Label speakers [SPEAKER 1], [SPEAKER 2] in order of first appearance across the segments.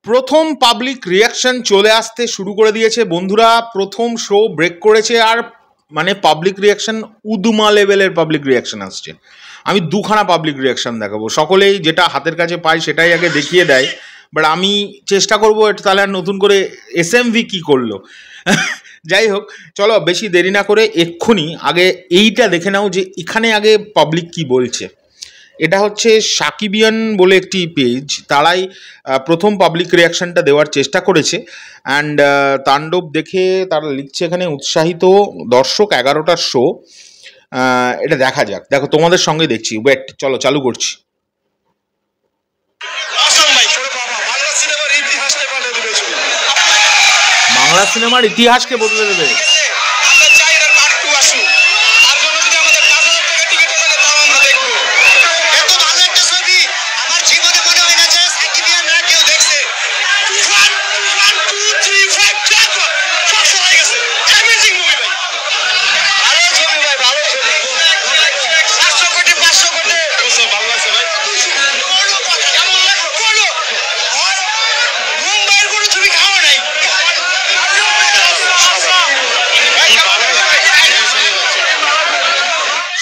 [SPEAKER 1] প্রথম public reaction চলে আসতে শুরু করে দিয়েছে বন্ধুরা। প্রথম শো ব্রেক করেছে আর মানে পাবলিক রিয়াকশন উদুমা লেভেলের পাবলিক রিয়াকশন আসছে। আমি দুখানা পাবলিক রিয়াকশন দেখাবো, সকলেই যেটা হাতের কাছে পায় সেটাই আগে দেখিয়ে দেয়, বাট আমি চেষ্টা করবো তাহলে আর নতুন করে এসএমভি কি করলো। যাই হোক, চলো বেশি দেরি না করে এক্ষুনি আগে এইটা দেখে নাও যে এখানে আগে পাবলিক কি বলছে। এটা হচ্ছে সাকিবিয়ান বলে একটি পেজ, তারাই প্রথম পাবলিক রিয়াকশনটা দেওয়ার চেষ্টা করেছে। অ্যান্ড তাণ্ডব দেখে তারা লিখছে এখানে উৎসাহিত দর্শক 11টার শো। এটা দেখা যাক, দেখো তোমাদের সঙ্গে দেখছি, ওয়েট চলো চালু করছি। বাংলা সিনেমার ইতিহাসকে বদলে দেবে।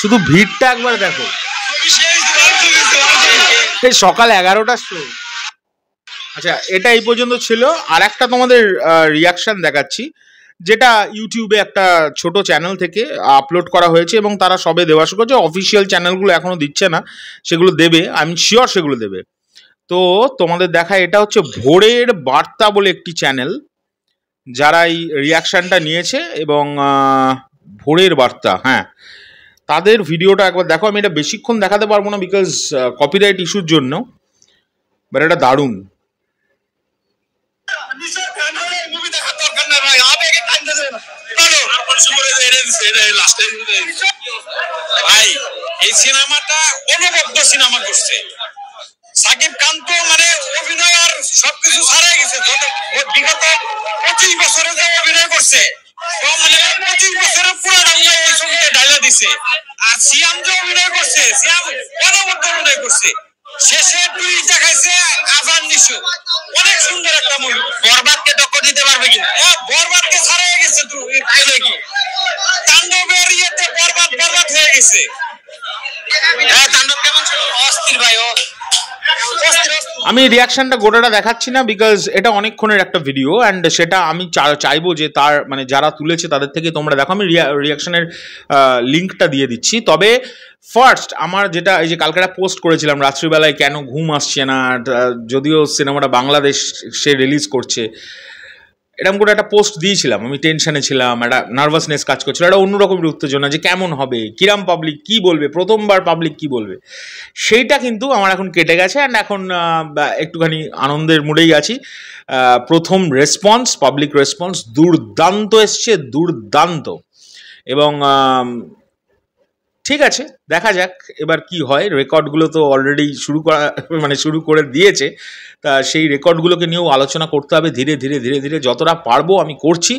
[SPEAKER 1] শুধু ভিড়টা একবার দেখো, সকাল 11টার শো। আচ্ছা, এটা এই পর্যন্ত ছিল। আর একটা তোমাদের রিয়াকশন দেখাচ্ছি, যেটা ইউটিউবে একটা ছোট চ্যানেল থেকে আপলোড করা হয়েছে এবং তারা সবে দেওয়া শুরু করেছে। অফিসিয়াল চ্যানেলগুলো এখনো দিচ্ছে না, সেগুলো দেবে, আমি শিওর সেগুলো দেবে। তো তোমাদের দেখা, এটা হচ্ছে ভোরের বার্তা বলে একটি চ্যানেল, যারা এই রিয়াকশনটা নিয়েছে। এবং ভোরের বার্তা, হ্যাঁ, তাদের ভিডিওটা একবার দেখো। আমি এটা বেশিক্ষণ দেখাতে পারবো না বিকজ কপিরাইট ইস্যুর জন্য, বাট এটা দারুণ।
[SPEAKER 2] ভাই, এই সিনেমাটা অনবদ্য সিনেমা করছে সাকিব খান। তো মানে অভিনয় আর সবকিছু ছাড়াই গেছে। বিগত 25 বছরে যে অভিনয় করছে, 25 বছরের পুরো এই ছবিতে ডায়লগ দিছে। আর সিয়াম যে অভিনয় করছে, সিয়াম অনবদ্য অভিনয় করছে। শেষে টুইট দেখাইছে আজান নিশো, অনেক সুন্দর একটা মুভি। বরবাদকে টক্কর দিতে পারবে কিনা? বরবাদকে ছাড়াই গেছে। কি তাণ্ডবের ইয়েতে বরবাদ হয়ে গেছে। তাণ্ডব কেমন ছিল? অস্থির ভাই।
[SPEAKER 1] আমি রিয়াকশনটা গোটাটা দেখাচ্ছি না বিকজ এটা অনেকক্ষণের একটা ভিডিও, অ্যান্ড সেটা আমি চাইবো যে তার মানে যারা তুলেছে তাদের থেকে তোমরা দেখো। আমি রিয়াকশনের লিঙ্কটা দিয়ে দিচ্ছি। তবে ফার্স্ট আমার যেটা, এই যে কালকে একটা পোস্ট করেছিলাম রাত্রিবেলায় কেন ঘুম আসছে না, যদিও সিনেমাটা বাংলাদেশ সে রিলিজ করছে, এরকম করে একটা পোস্ট দিয়েছিলাম। আমি টেনশনে ছিলাম, একটা নার্ভাসনেস কাজ করছিল, একটা অন্যরকমের উত্তেজনা যে কেমন হবে, কিরাম পাবলিক কি বলবে, প্রথমবার পাবলিক কি বলবে। সেইটা কিন্তু আমার এখন কেটে গেছে, অ্যান্ড এখন একটুখানি আনন্দের মুডেই আছি। প্রথম রেসপন্স, পাবলিক রেসপন্স দুর্দান্ত এসছে, দুর্দান্ত। এবং ঠিক আছে, দেখা যাক এবার কি হয়। রেকর্ডগুলো তো অলরেডি শুরু করে দিয়েছে, তা সেই রেকর্ডগুলোকে নিয়েও আলোচনা করতে হবে ধীরে ধীরে ধীরে ধীরে, যতটা পারবো আমি করছি।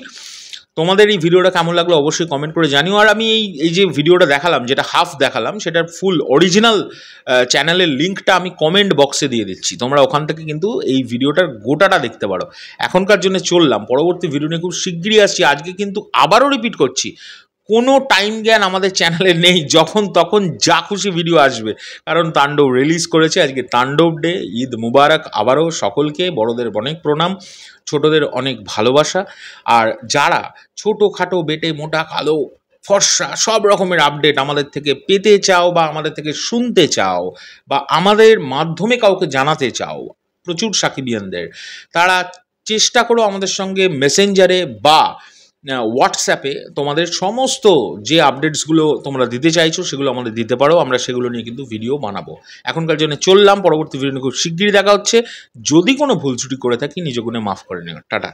[SPEAKER 1] তোমাদের এই ভিডিওটা কেমন লাগলো অবশ্যই কমেন্ট করে জানিও। আর আমি এই যে ভিডিওটা দেখালাম, যেটা হাফ দেখালাম, সেটার ফুল অরিজিনাল চ্যানেলের লিঙ্কটা আমি কমেন্ট বক্সে দিয়ে দিচ্ছি, তোমরা ওখান থেকে কিন্তু এই ভিডিওটার গোটাটা দেখতে পারো। এখনকার জন্য চললাম, পরবর্তী ভিডিও নিয়ে খুব শিগগিরই আসছি। আজকে কিন্তু আবারও রিপিট করছি, কোনো টাইম জ্ঞান আমাদের চ্যানেলে নেই, যখন তখন যা খুশি ভিডিও আসবে, কারণ তাণ্ডব রিলিজ করেছে। আজকে তাণ্ডব ডে, ঈদ মুবারক আবারও সকলকে। বড়দের অনেক প্রণাম, ছোটদের অনেক ভালোবাসা। আর যারা ছোটোখাটো বেটে মোটা কালো ফর্সা সব রকমের আপডেট আমাদের থেকে পেতে চাও, বা আমাদের থেকে শুনতে চাও, বা আমাদের মাধ্যমে কাউকে জানাতে চাও, প্রচুর সাকিবিয়ানদের, তারা চেষ্টা করো আমাদের সঙ্গে মেসেঞ্জারে বা হোয়াটসঅ্যাপে তোমাদের সমস্ত যে আপডেটসগুলো তোমরা দিতে চাইছো সেগুলো আমাদের দিতে পারো। আমরা সেগুলো নিয়ে কিন্তু ভিডিও বানাবো। এখনকার জন্য চললাম, পরবর্তী ভিডিও নিয়ে খুব শিগগিরই দেখা হচ্ছে। যদি কোনো ভুল ত্রুটি করে থাকি নিজ গুণে মাফ করে নিও। টাটা।